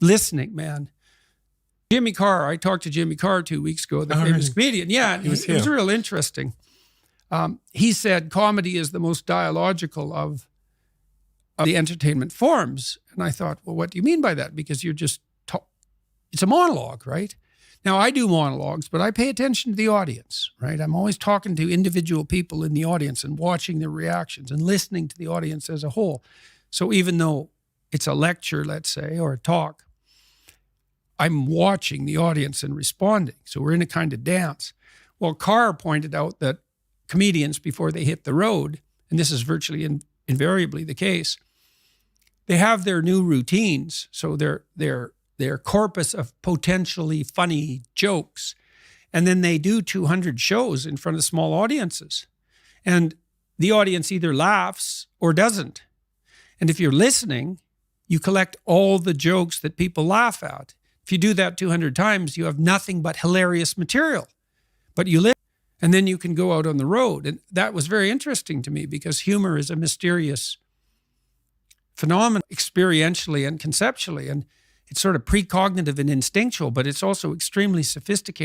listening, man. Jimmy Carr, I talked to Jimmy Carr 2 weeks ago, the famous comedian. Yeah, it was real interesting. He said comedy is the most dialogical of the entertainment forms. And I thought, well, what do you mean by that? Because you're just, it's a monologue, right? Now, I do monologues, but I pay attention to the audience, right? I'm always talking to individual people in the audience and watching their reactions and listening to the audience as a whole. So even though it's a lecture, let's say, or a talk, I'm watching the audience and responding. So we're in a kind of dance. Well, Carr pointed out that comedians, before they hit the road, and this is virtually invariably the case, they have their new routines. So their corpus of potentially funny jokes. And then they do 200 shows in front of small audiences. And the audience either laughs or doesn't. And if you're listening, you collect all the jokes that people laugh at. If you do that 200 times, you have nothing but hilarious material. But you listen, and then you can go out on the road. And that was very interesting to me because humor is a mysterious phenomenon experientially and conceptually. And it's sort of precognitive and instinctual, but it's also extremely sophisticated.